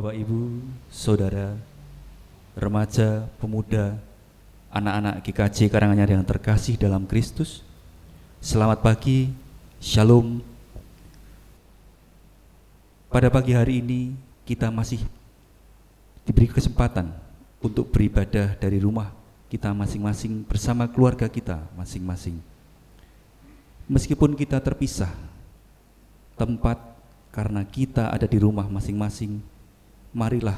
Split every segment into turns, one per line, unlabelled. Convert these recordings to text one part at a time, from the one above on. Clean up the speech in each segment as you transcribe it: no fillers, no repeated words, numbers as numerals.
Bapak, Ibu, Saudara, remaja, pemuda, anak-anak GKJ Karanganyar yang terkasih dalam Kristus, selamat pagi, Shalom. Pada pagi hari ini kita masih diberi kesempatan untuk beribadah dari rumah kita masing-masing bersama keluarga kita masing-masing. Meskipun kita terpisah tempat karena kita ada di rumah masing-masing, marilah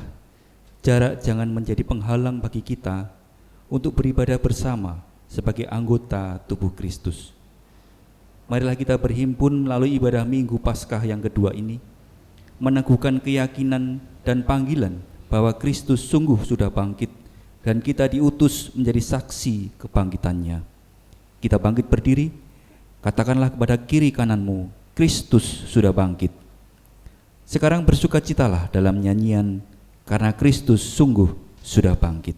jarak jangan menjadi penghalang bagi kita untuk beribadah bersama sebagai anggota tubuh Kristus. Marilah kita berhimpun melalui ibadah Minggu Paskah yang kedua ini, meneguhkan keyakinan dan panggilan bahwa Kristus sungguh sudah bangkit dan kita diutus menjadi saksi kebangkitannya. Kita bangkit berdiri, katakanlah kepada kiri kananmu, Kristus sudah bangkit. Sekarang bersukacitalah dalam nyanyian karena Kristus sungguh sudah bangkit.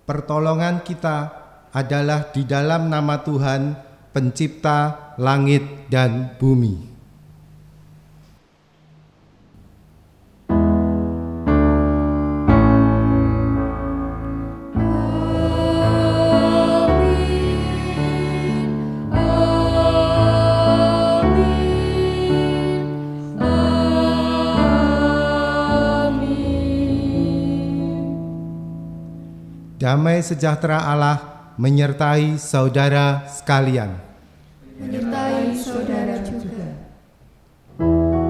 Pertolongan kita adalah di dalam nama Tuhan, pencipta langit dan bumi. Damai sejahtera Allah menyertai saudara sekalian.
Menyertai saudara juga.
Haleluya.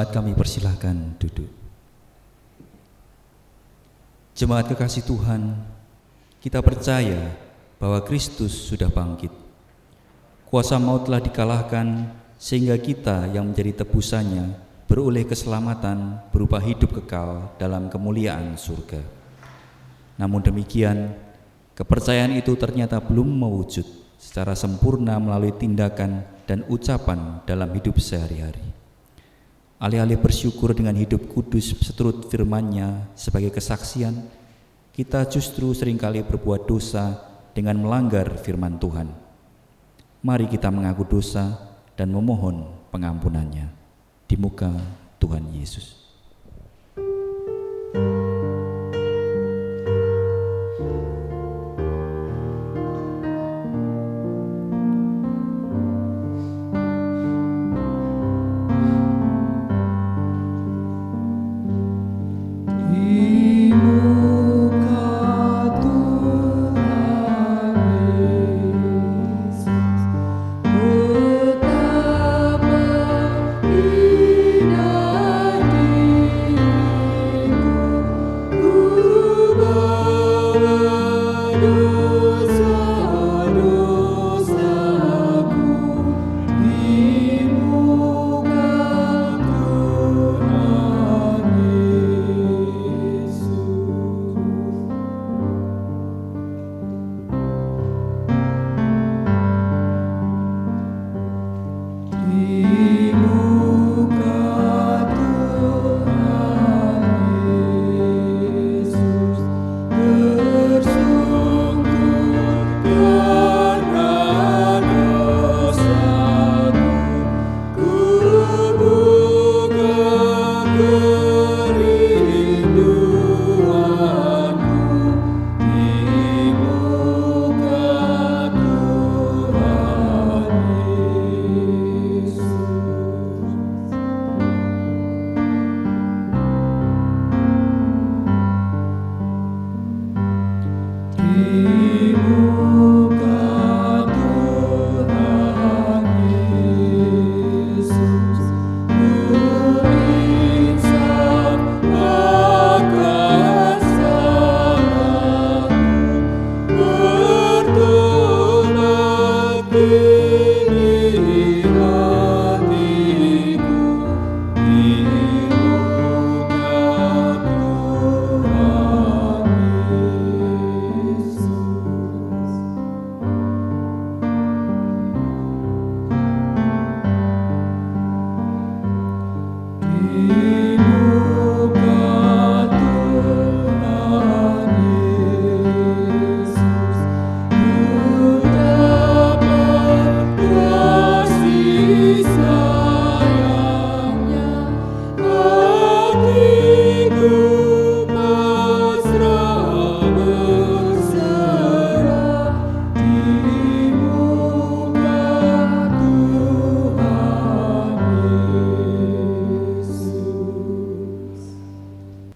Jemaat kami persilahkan duduk. Jemaat kekasih Tuhan, kita percaya bahwa Kristus sudah bangkit. Kuasa maut telah dikalahkan sehingga kita yang menjadi tebusannya beroleh keselamatan berupa hidup kekal dalam kemuliaan surga. Namun demikian, kepercayaan itu ternyata belum mewujud secara sempurna melalui tindakan dan ucapan dalam hidup sehari-hari. Alih-alih bersyukur dengan hidup kudus seturut firman-Nya sebagai kesaksian, kita justru seringkali berbuat dosa dengan melanggar firman Tuhan. Mari kita mengaku dosa dan memohon pengampunan-Nya di muka Tuhan Yesus.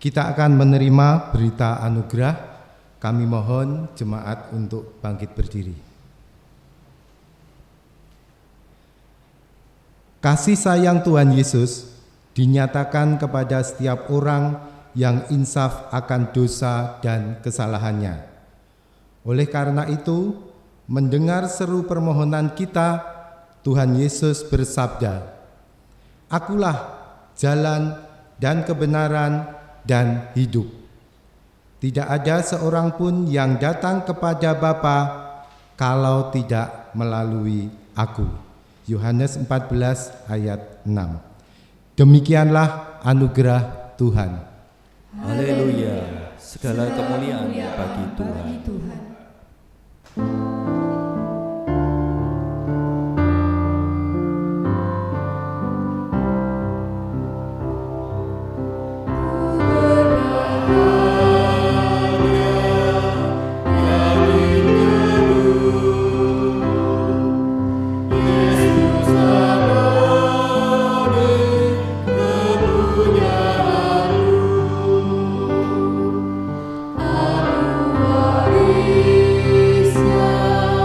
Kita akan menerima berita anugerah. Kami mohon jemaat untuk bangkit berdiri. Kasih sayang Tuhan Yesus dinyatakan kepada setiap orang yang insaf akan dosa dan kesalahannya. Oleh karena itu, mendengar seru permohonan kita, Tuhan Yesus bersabda, "Akulah jalan dan kebenaran dan hidup. Tidak ada seorang pun yang datang kepada Bapa kalau tidak melalui Aku." Yohanes 14 ayat 6. Demikianlah anugerah Tuhan.
Haleluya, segala kemuliaan bagi Tuhan.
Aku warisnya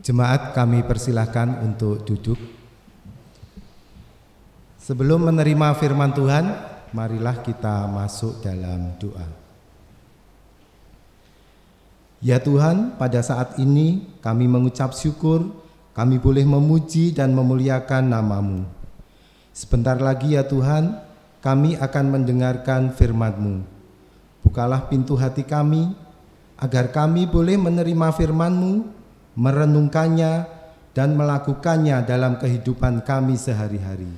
Jemaat kami persilahkan untuk duduk. Sebelum menerima firman Tuhan, marilah kita masuk dalam doa. Ya Tuhan, pada saat ini kami mengucap syukur, kami boleh memuji dan memuliakan nama-Mu. Sebentar lagi ya Tuhan, kami akan mendengarkan firman-Mu. Bukalah pintu hati kami, agar kami boleh menerima firman-Mu, merenungkannya dan melakukannya dalam kehidupan kami sehari-hari.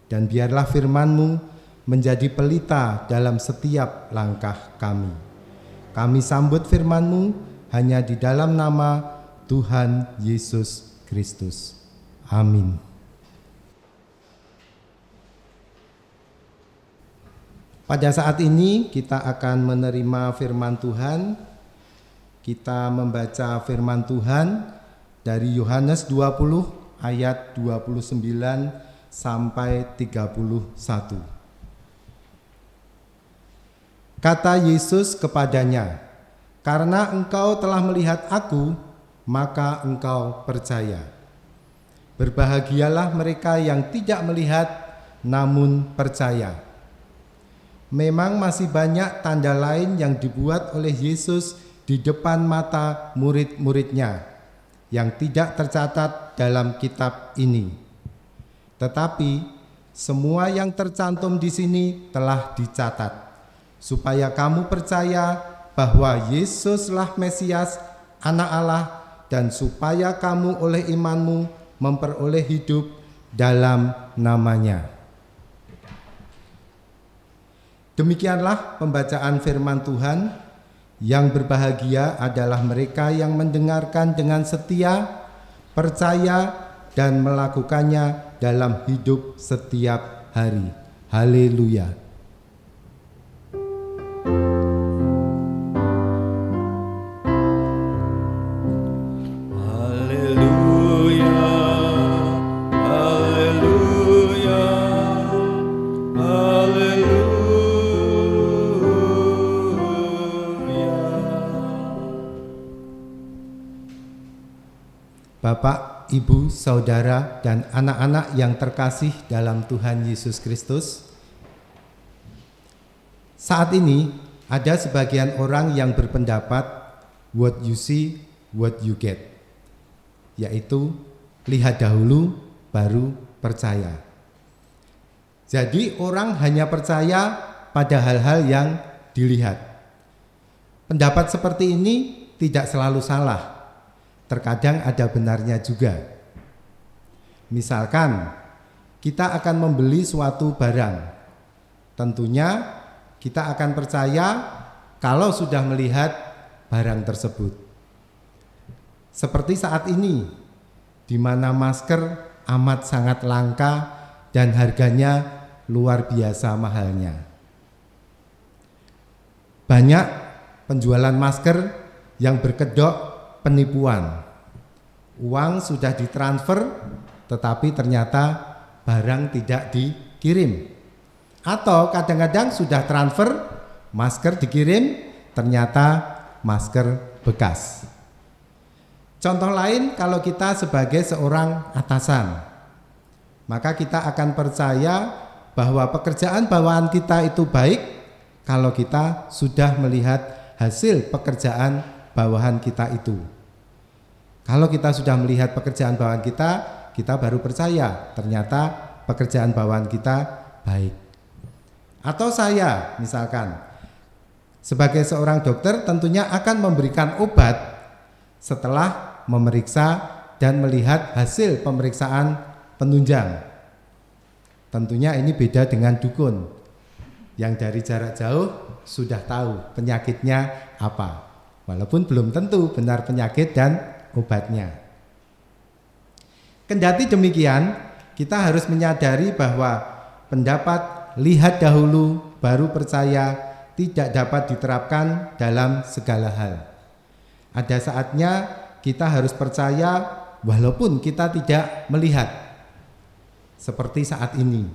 Dan biarlah firman-Mu menjadi pelita dalam setiap langkah kami. Kami sambut firman-Mu hanya di dalam nama Tuhan Yesus Kristus. Amin. Pada saat ini kita akan menerima firman Tuhan. Kita membaca firman Tuhan dari Yohanes 20 ayat 29 sampai 31. Kata Yesus kepadanya, "Karena engkau telah melihat aku, maka engkau percaya. Berbahagialah mereka yang tidak melihat namun percaya." Memang masih banyak tanda lain yang dibuat oleh Yesus di depan mata murid-muridnya yang tidak tercatat dalam kitab ini. Tetapi semua yang tercantum di sini telah dicatat, supaya kamu percaya bahwa Yesuslah Mesias, Anak Allah, dan supaya kamu oleh imanmu memperoleh hidup dalam namanya. Demikianlah pembacaan firman Tuhan. Yang berbahagia adalah mereka yang mendengarkan dengan setia, percaya, dan melakukannya dalam hidup setiap hari. Haleluya. Bapak, Ibu, Saudara, dan anak-anak yang terkasih dalam Tuhan Yesus Kristus, saat ini ada sebagian orang yang berpendapat what you see, what you get, yaitu lihat dahulu baru percaya. Jadi orang hanya percaya pada hal-hal yang dilihat. Pendapat seperti ini tidak selalu salah. Terkadang ada benarnya juga. Misalkan kita akan membeli suatu barang. Tentunya kita akan percaya kalau sudah melihat barang tersebut. Seperti saat ini, di mana masker amat sangat langka dan harganya luar biasa mahalnya. Banyak penjualan masker yang berkedok penipuan. Uang sudah ditransfer tetapi ternyata barang tidak dikirim. Atau kadang-kadang sudah transfer, masker dikirim, ternyata masker bekas. Contoh lain, kalau kita sebagai seorang atasan, maka kita akan percaya bahwa pekerjaan bawahan kita itu baik kalau kita sudah melihat hasil pekerjaan bawahan kita itu. Kalau kita sudah melihat pekerjaan bawahan kita baru percaya ternyata pekerjaan bawahan kita baik. Atau saya misalkan sebagai seorang dokter tentunya akan memberikan obat setelah memeriksa dan melihat hasil pemeriksaan penunjang. Tentunya ini beda dengan dukun yang dari jarak jauh sudah tahu penyakitnya apa. Walaupun belum tentu benar penyakit dan obatnya. Kendati demikian, kita harus menyadari bahwa pendapat lihat dahulu baru percaya tidak dapat diterapkan dalam segala hal. Ada saatnya kita harus percaya walaupun kita tidak melihat. Seperti saat ini,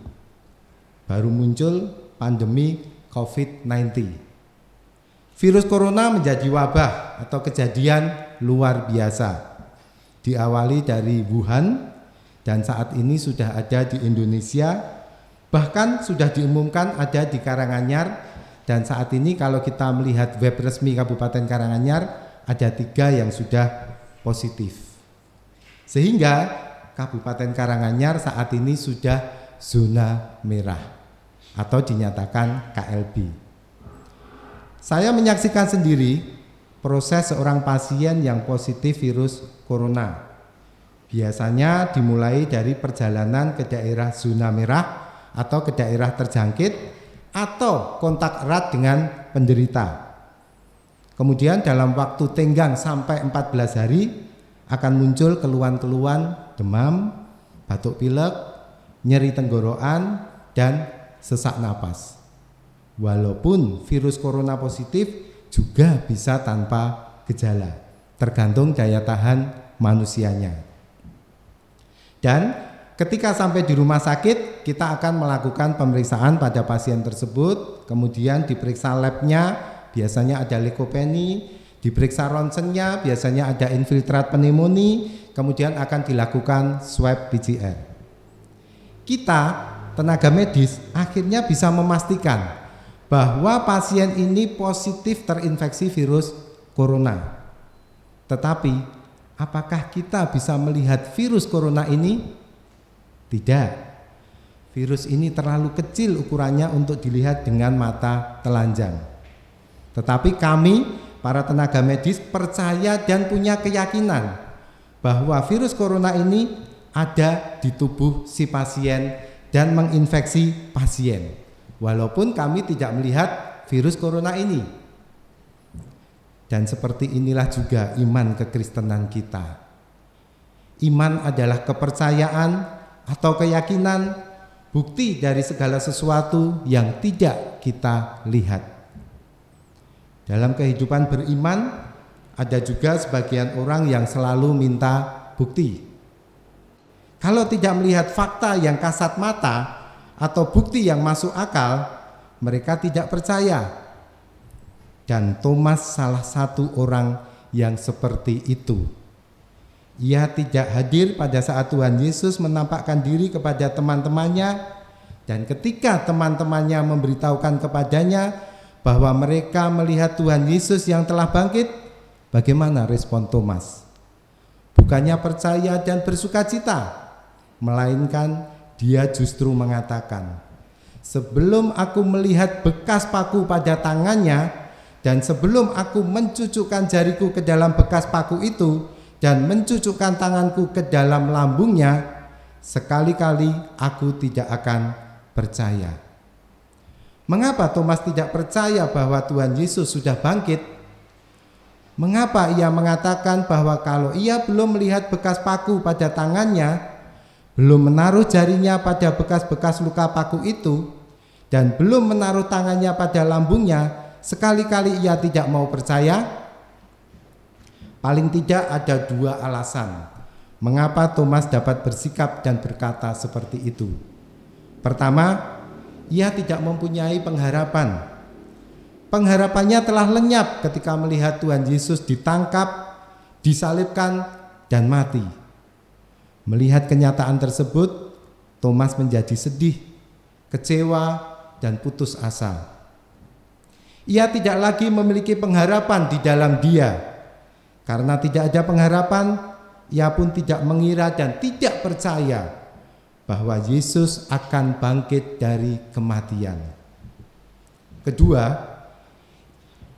baru muncul pandemi COVID-19. Virus corona menjadi wabah atau kejadian luar biasa. diawali dari Wuhan dan saat ini sudah ada di Indonesia, bahkan sudah diumumkan ada di Karanganyar, dan saat ini kalau kita melihat web resmi Kabupaten Karanganyar ada 3 yang sudah positif. Sehingga Kabupaten Karanganyar saat ini sudah zona merah atau dinyatakan KLB. Saya menyaksikan sendiri proses seorang pasien yang positif virus corona. Biasanya dimulai dari perjalanan ke daerah zona merah atau ke daerah terjangkit atau kontak erat dengan penderita. Kemudian dalam waktu tenggang sampai 14 hari akan muncul keluhan-keluhan demam, batuk pilek, nyeri tenggorokan, dan sesak napas. Walaupun virus corona positif juga bisa tanpa gejala, tergantung daya tahan manusianya. Dan ketika sampai di rumah sakit, kita akan melakukan pemeriksaan pada pasien tersebut, kemudian diperiksa labnya, biasanya ada leukopeni, diperiksa ronsennya, biasanya ada infiltrat pneumonia, kemudian akan dilakukan swab PCR. Kita, tenaga medis, akhirnya bisa memastikan bahwa pasien ini positif terinfeksi virus corona. Tetapi, apakah kita bisa melihat virus corona ini? Tidak. Virus ini terlalu kecil ukurannya untuk dilihat dengan mata telanjang. Tetapi kami, para tenaga medis, percaya dan punya keyakinan bahwa virus corona ini ada di tubuh si pasien dan menginfeksi pasien. Walaupun kami tidak melihat virus corona ini. Dan seperti inilah juga iman kekristenan kita. Iman adalah kepercayaan atau keyakinan, bukti dari segala sesuatu yang tidak kita lihat. Dalam kehidupan beriman, ada juga sebagian orang yang selalu minta bukti. Kalau tidak melihat fakta yang kasat mata atau bukti yang masuk akal, mereka tidak percaya. Dan Thomas salah satu orang yang seperti itu. Ia tidak hadir pada saat Tuhan Yesus menampakkan diri kepada teman-temannya, dan ketika teman-temannya memberitahukan kepadanya bahwa mereka melihat Tuhan Yesus yang telah bangkit, bagaimana respon Thomas? Bukannya percaya dan bersukacita, melainkan dia justru mengatakan, sebelum aku melihat bekas paku pada tangannya, dan sebelum aku mencucukkan jariku ke dalam bekas paku itu, dan mencucukkan tanganku ke dalam lambungnya, sekali-kali aku tidak akan percaya. Mengapa Thomas tidak percaya bahwa Tuhan Yesus sudah bangkit? Mengapa ia mengatakan bahwa kalau ia belum melihat bekas paku pada tangannya, belum menaruh jarinya pada bekas-bekas luka paku itu, dan belum menaruh tangannya pada lambungnya, sekali-kali ia tidak mau percaya? Paling tidak ada 2 alasan mengapa Thomas dapat bersikap dan berkata seperti itu. Pertama, ia tidak mempunyai pengharapan. Pengharapannya telah lenyap ketika melihat Tuhan Yesus ditangkap, disalibkan, dan mati. Melihat kenyataan tersebut, Thomas menjadi sedih, kecewa, dan putus asa. Ia tidak lagi memiliki pengharapan di dalam dia. Karena tidak ada pengharapan, ia pun tidak mengira dan tidak percaya bahwa Yesus akan bangkit dari kematian. Kedua,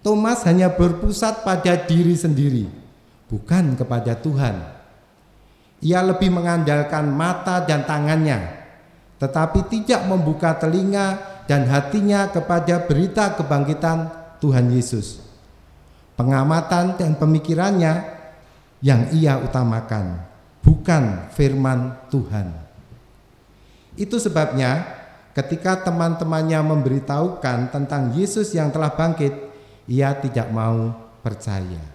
Thomas hanya berpusat pada diri sendiri, bukan kepada Tuhan. Ia lebih mengandalkan mata dan tangannya, tetapi tidak membuka telinga dan hatinya kepada berita kebangkitan Tuhan Yesus. Pengamatan dan pemikirannya yang ia utamakan, bukan firman Tuhan. Itu sebabnya ketika teman-temannya memberitahukan tentang Yesus yang telah bangkit, ia tidak mau percaya.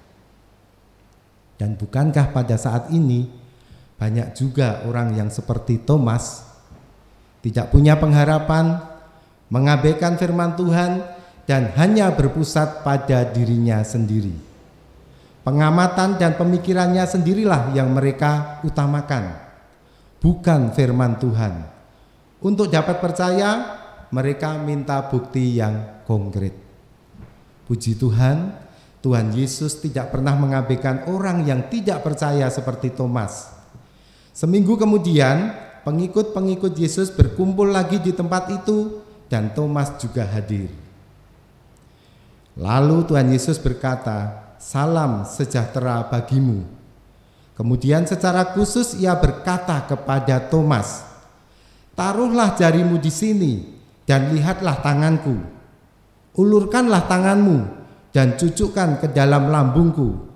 Dan bukankah pada saat ini banyak juga orang yang seperti Thomas, tidak punya pengharapan, mengabaikan firman Tuhan, dan hanya berpusat pada dirinya sendiri. Pengamatan dan pemikirannya sendirilah yang mereka utamakan, bukan firman Tuhan. Untuk dapat percaya, mereka minta bukti yang konkret. Puji Tuhan, Tuhan Yesus tidak pernah mengabaikan orang yang tidak percaya seperti Thomas. Seminggu kemudian, pengikut-pengikut Yesus berkumpul lagi di tempat itu dan Thomas juga hadir. Lalu Tuhan Yesus berkata, "Salam sejahtera bagimu." Kemudian secara khusus ia berkata kepada Thomas, "Taruhlah jarimu di sini dan lihatlah tanganku. Ulurkanlah tanganmu dan cucukkan ke dalam lambungku,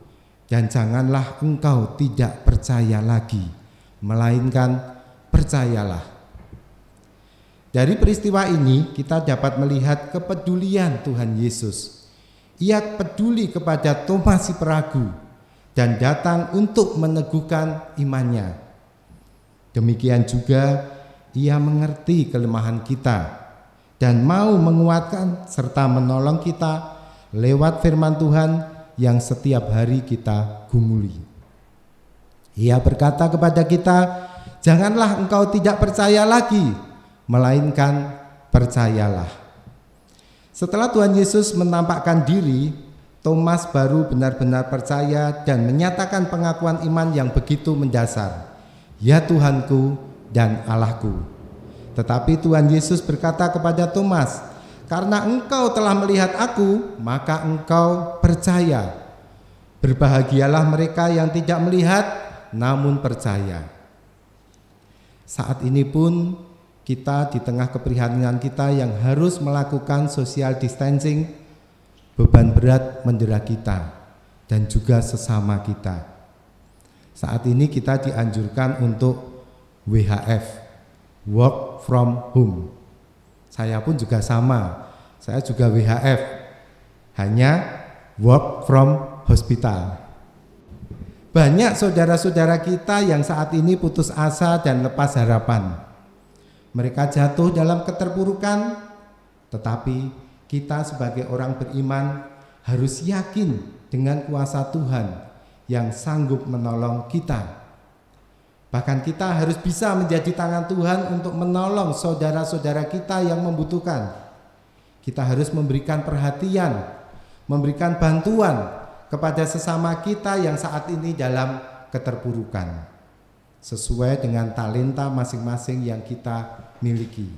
dan janganlah engkau tidak percaya lagi, melainkan percayalah." Dari peristiwa ini kita dapat melihat kepedulian Tuhan Yesus. Ia peduli kepada Thomas si peragu dan datang untuk meneguhkan imannya. Demikian juga ia mengerti kelemahan kita dan mau menguatkan serta menolong kita lewat firman Tuhan yang setiap hari kita gumuli. Ia berkata kepada kita, "Janganlah engkau tidak percaya lagi, melainkan percayalah." Setelah Tuhan Yesus menampakkan diri, Thomas baru benar-benar percaya dan menyatakan pengakuan iman yang begitu mendasar, "Ya Tuhanku dan Allahku." Tetapi Tuhan Yesus berkata kepada Thomas, "Karena engkau telah melihat aku, maka engkau percaya. Berbahagialah mereka yang tidak melihat namun percaya." Saat ini pun kita di tengah keprihatinan kita yang harus melakukan social distancing, beban berat mendera kita dan juga sesama kita. Saat ini kita dianjurkan untuk WHF, work from home. Saya pun juga sama, saya juga WHF, hanya work from hospital. Banyak saudara-saudara kita yang saat ini putus asa dan lepas harapan. Mereka jatuh dalam keterpurukan, tetapi kita sebagai orang beriman harus yakin dengan kuasa Tuhan yang sanggup menolong kita. Bahkan kita harus bisa menjadi tangan Tuhan untuk menolong saudara-saudara kita yang membutuhkan. Kita harus memberikan perhatian, memberikan bantuan kepada sesama kita yang saat ini dalam keterpurukan, sesuai dengan talenta masing-masing yang kita miliki.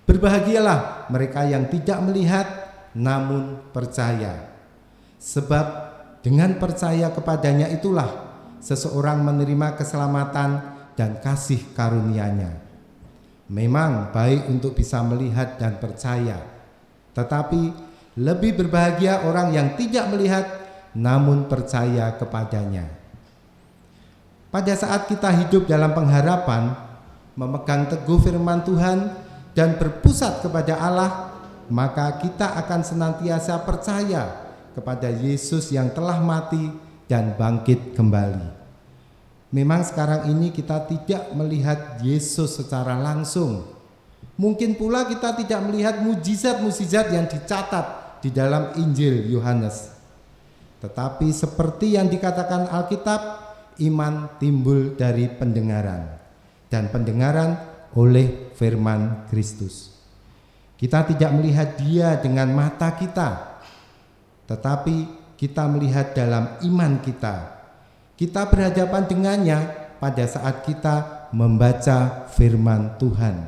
Berbahagialah mereka yang tidak melihat namun percaya, sebab dengan percaya kepadanya itulah seseorang menerima keselamatan dan kasih karunia-Nya. Memang baik untuk bisa melihat dan percaya, tetapi lebih berbahagia orang yang tidak melihat namun percaya kepadanya. Pada saat kita hidup dalam pengharapan, memegang teguh firman Tuhan dan berpusat kepada Allah, maka kita akan senantiasa percaya kepada Yesus yang telah mati dan bangkit kembali. Memang sekarang ini kita tidak melihat Yesus secara langsung. Mungkin pula kita tidak melihat mujizat-mujizat yang dicatat di dalam Injil Yohanes. Tetapi seperti yang dikatakan Alkitab, iman timbul dari pendengaran, dan pendengaran oleh firman Kristus. Kita tidak melihat Dia dengan mata kita, tetapi kita melihat dalam iman kita. Kita berhadapan dengannya pada saat kita membaca firman Tuhan.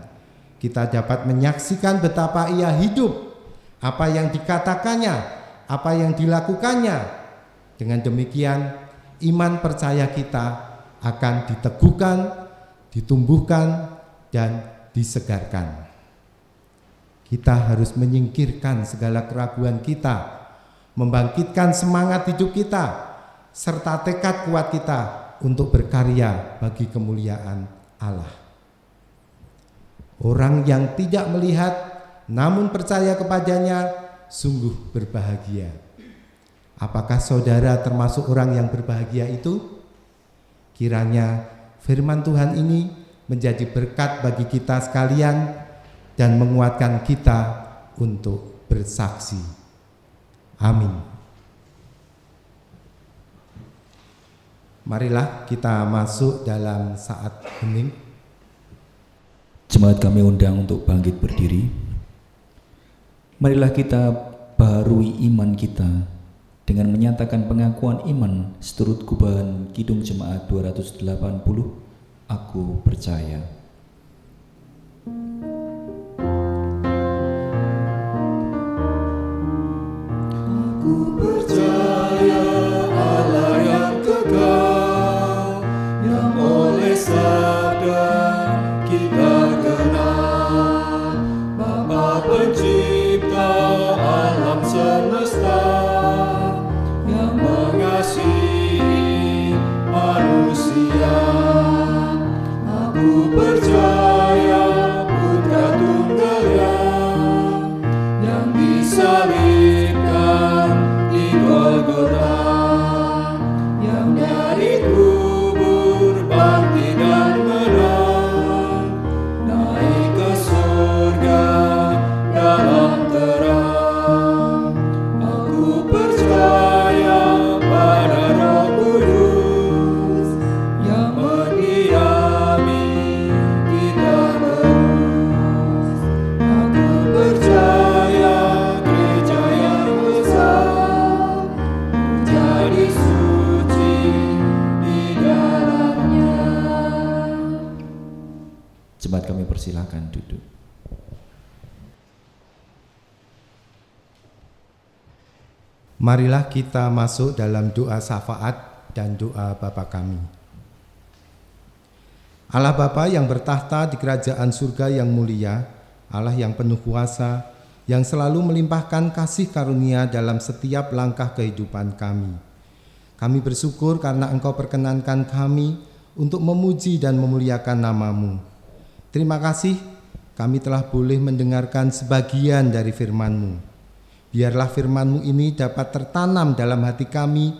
Kita dapat menyaksikan betapa Ia hidup, apa yang dikatakannya, apa yang dilakukannya. Dengan demikian, iman percaya kita akan diteguhkan, ditumbuhkan, dan disegarkan. Kita harus menyingkirkan segala keraguan kita, membangkitkan semangat hidup kita, serta tekad kuat kita untuk berkarya bagi kemuliaan Allah. Orang yang tidak melihat namun percaya kepadanya sungguh berbahagia. Apakah saudara termasuk orang yang berbahagia itu? Kiranya firman Tuhan ini menjadi berkat bagi kita sekalian dan menguatkan kita untuk bersaksi. Amin. Marilah kita masuk dalam saat hening.
Jemaat kami undang untuk bangkit berdiri. Marilah kita baharui iman kita dengan menyatakan pengakuan iman seturut gubahan Kidung Jemaat 280, Aku percaya.
Aku percaya Allah yang kekal, yang oleh sabda kita kenal, Bapa pencipta alam semesta, yang mengasihi manusia. Aku percaya Putra Tunggal yang disalibkan di Golgota, yang dari kubur bangkit dan menang, naik ke surga dalam terang. Aku percaya pada Roh Kudus yang mendiami kita terus. Aku percaya gereja yang besar, menjadi suci di dalamnya.
Jemaat kami persilakan duduk.
Marilah kita masuk dalam doa syafaat dan doa Bapa kami. Allah Bapa yang bertahta di kerajaan surga yang mulia, Allah yang penuh kuasa, yang selalu melimpahkan kasih karunia dalam setiap langkah kehidupan kami. Kami bersyukur karena Engkau perkenankan kami untuk memuji dan memuliakan nama-Mu. Terima kasih kami telah boleh mendengarkan sebagian dari firman-Mu. Biarlah firman-Mu ini dapat tertanam dalam hati kami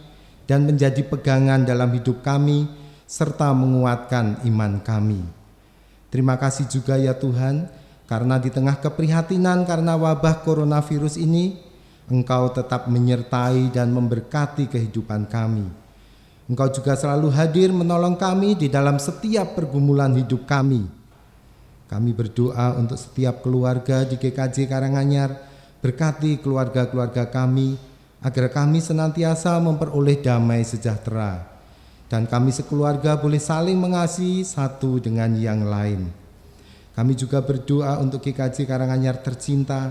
dan menjadi pegangan dalam hidup kami serta menguatkan iman kami. Terima kasih juga ya Tuhan, karena di tengah keprihatinan karena wabah coronavirus ini, Engkau tetap menyertai dan memberkati kehidupan kami. Engkau juga selalu hadir menolong kami di dalam setiap pergumulan hidup kami. Kami berdoa untuk setiap keluarga di GKJ Karanganyar. Berkati keluarga-keluarga kami, agar kami senantiasa memperoleh damai sejahtera, dan kami sekeluarga boleh saling mengasihi satu dengan yang lain. Kami juga berdoa untuk GKJ Karanganyar tercinta,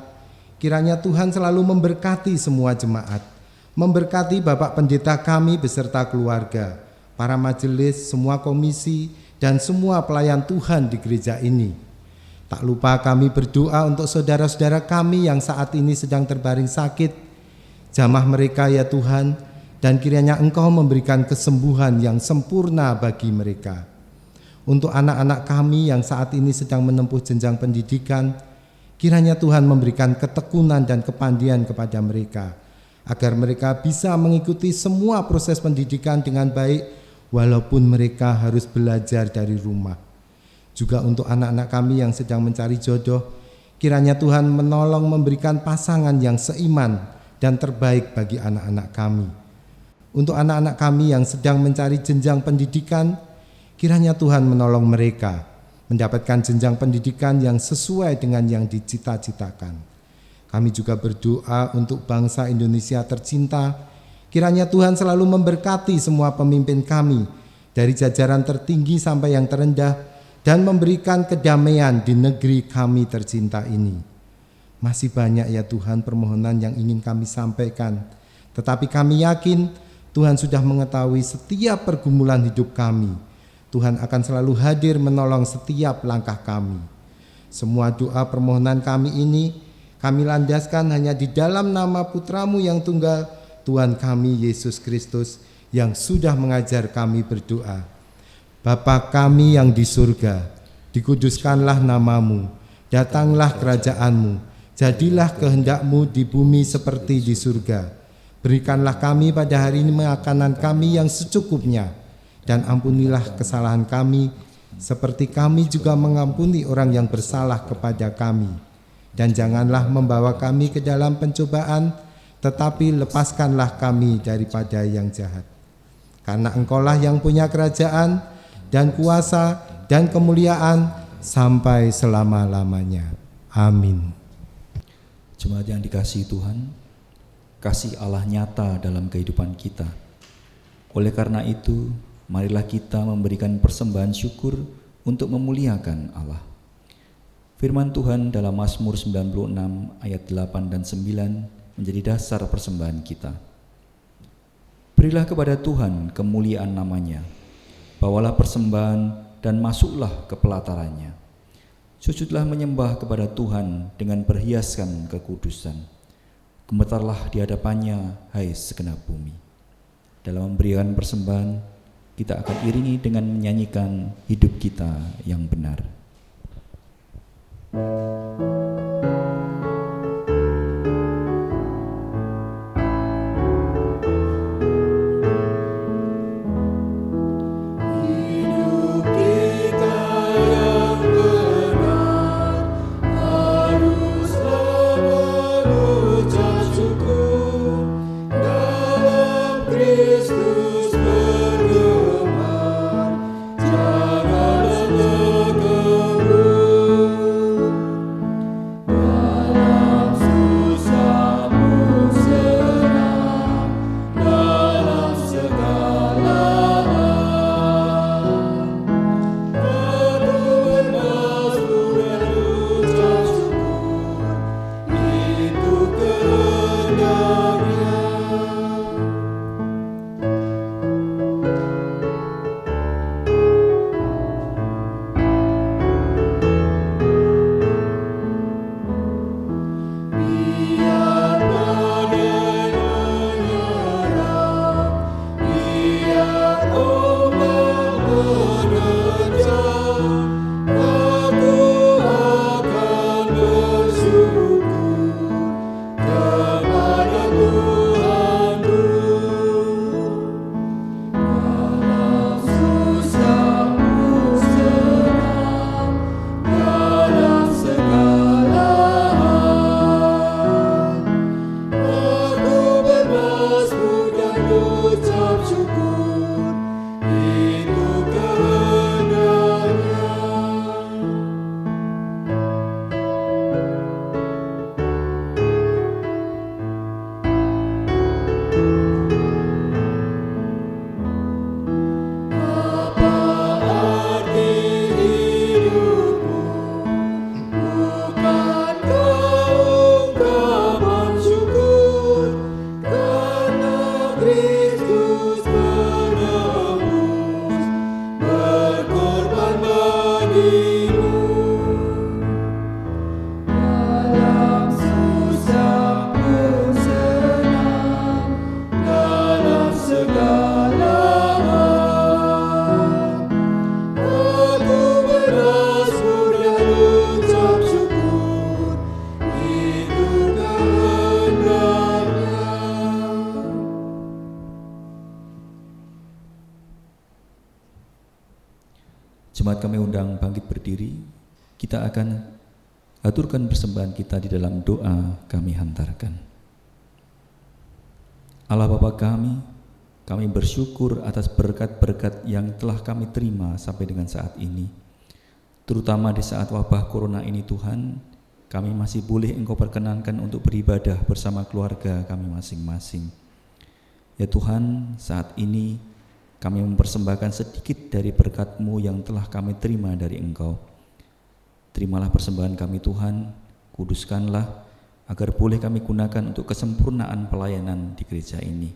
kiranya Tuhan selalu memberkati semua jemaat, memberkati Bapak Pendeta kami beserta keluarga, para majelis, semua komisi, dan semua pelayan Tuhan di gereja ini. Tak lupa kami berdoa untuk saudara-saudara kami yang saat ini sedang terbaring sakit. Jamah mereka ya Tuhan, dan kiranya Engkau memberikan kesembuhan yang sempurna bagi mereka. Untuk anak-anak kami yang saat ini sedang menempuh jenjang pendidikan, kiranya Tuhan memberikan ketekunan dan kepandian kepada mereka, agar mereka bisa mengikuti semua proses pendidikan dengan baik, walaupun mereka harus belajar dari rumah. Juga untuk anak-anak kami yang sedang mencari jodoh, kiranya Tuhan menolong memberikan pasangan yang seiman dan terbaik bagi anak-anak kami. Untuk anak-anak kami yang sedang mencari jenjang pendidikan, kiranya Tuhan menolong mereka mendapatkan jenjang pendidikan yang sesuai dengan yang dicita-citakan. Kami juga berdoa untuk bangsa Indonesia tercinta, kiranya Tuhan selalu memberkati semua pemimpin kami, dari jajaran tertinggi sampai yang terendah, dan memberikan kedamaian di negeri kami tercinta ini. Masih banyak ya Tuhan permohonan yang ingin kami sampaikan, tetapi kami yakin Tuhan sudah mengetahui setiap pergumulan hidup kami. Tuhan akan selalu hadir menolong setiap langkah kami. Semua doa permohonan kami ini kami landaskan hanya di dalam nama Putra-Mu yang tunggal, Tuhan kami Yesus Kristus, yang sudah mengajar kami berdoa. Bapa kami yang di surga, dikuduskanlah nama-Mu, datanglah kerajaan-Mu, jadilah kehendak-Mu di bumi seperti di surga. Berikanlah kami pada hari ini makanan kami yang secukupnya, dan ampunilah kesalahan kami, seperti kami juga mengampuni orang yang bersalah kepada kami. Dan janganlah membawa kami ke dalam pencobaan, tetapi lepaskanlah kami daripada yang jahat. karena Engkaulah yang punya kerajaan dan kuasa dan kemuliaan sampai selama-lamanya. Amin.
Jemaat yang dikasihi Tuhan, kasih Allah nyata dalam kehidupan kita. Oleh karena itu, marilah kita memberikan persembahan syukur untuk memuliakan Allah. Firman Tuhan dalam Mazmur 96 ayat 8 dan 9 menjadi dasar persembahan kita. Berilah kepada Tuhan kemuliaan namanya, bawalah persembahan dan masuklah ke pelatarannya. Sujudlah menyembah kepada Tuhan dengan perhiasan kekudusan. Gemetarlah di hadapannya, hai segenap bumi. Dalam memberikan persembahan, kita akan iringi dengan menyanyikan hidup kita yang benar. Jemaat kami undang bangkit berdiri. Kita akan aturkan persembahan kita di dalam doa kami hantarkan. Allah Bapa kami bersyukur atas berkat-berkat yang telah kami terima sampai dengan saat ini. Terutama di saat wabah corona ini Tuhan, kami masih boleh Engkau perkenankan untuk beribadah bersama keluarga kami masing-masing. Ya Tuhan, saat ini kami mempersembahkan sedikit dari berkat-Mu yang telah kami terima dari Engkau. Terimalah persembahan kami Tuhan, kuduskanlah agar boleh kami gunakan untuk kesempurnaan pelayanan di gereja ini.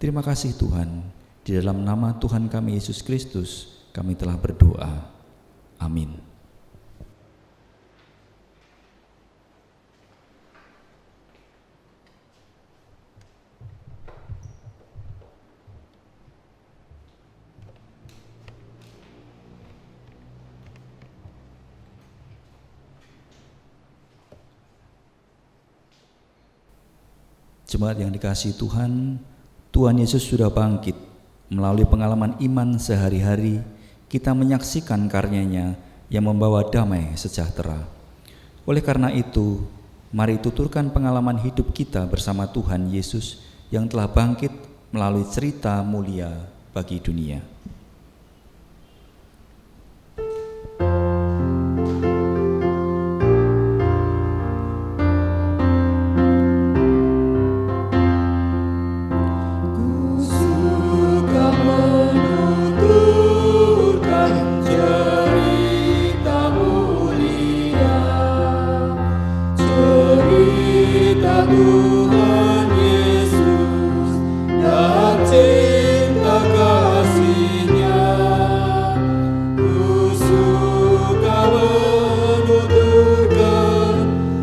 Terima kasih Tuhan, di dalam nama Tuhan kami Yesus Kristus kami telah berdoa. Amin. Jemaat yang dikasihi Tuhan, Tuhan Yesus sudah bangkit. Melalui pengalaman iman sehari-hari, kita menyaksikan karyanya yang membawa damai sejahtera. Oleh karena itu, mari tuturkan pengalaman hidup kita bersama Tuhan Yesus yang telah bangkit melalui cerita mulia bagi dunia.
Suka menuturkan cerita mulia, cerita Tuhan Yesus dan cinta kasih-Nya. Ku suka menuturkan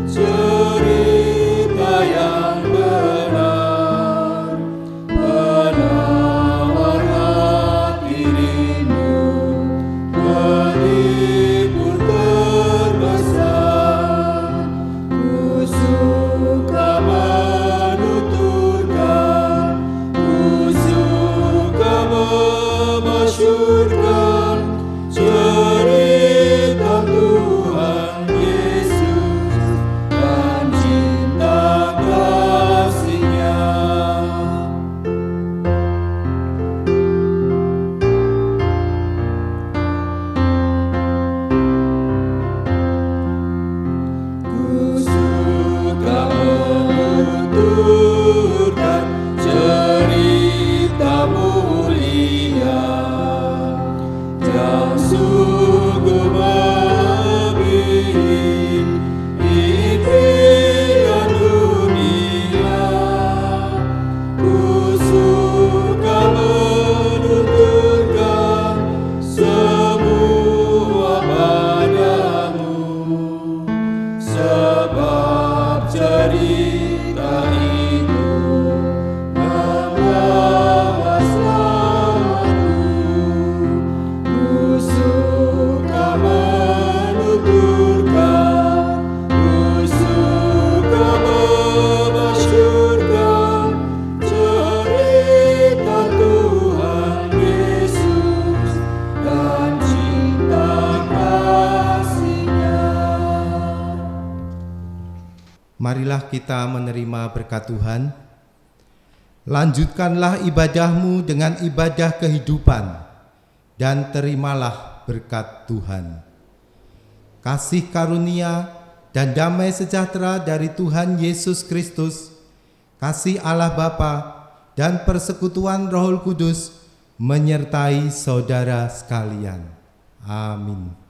cerita yang benar, penawar hati rindu, penghibur terbesar. Ku suka menuturkan, ku suka memasyurkan cerita Tuhan Yesus dan cinta kasih-Nya. Ku suka menuturkan cerita mulia yang sungguh melebihi impian dunia. Ku suka menuturkan semua padamu, sebab cerita itu membawa selamatku. Ku suka menuturkan, ku suka memasyurkan cerita Tuhan Yesus dan cinta kasih-Nya.
Marilah kita menerima berkat Tuhan. Lanjutkanlah ibadahmu dengan ibadah kehidupan, dan terimalah berkat Tuhan. Kasih karunia dan damai sejahtera dari Tuhan Yesus Kristus, kasih Allah Bapa, dan persekutuan Roh Kudus menyertai saudara sekalian. Amin.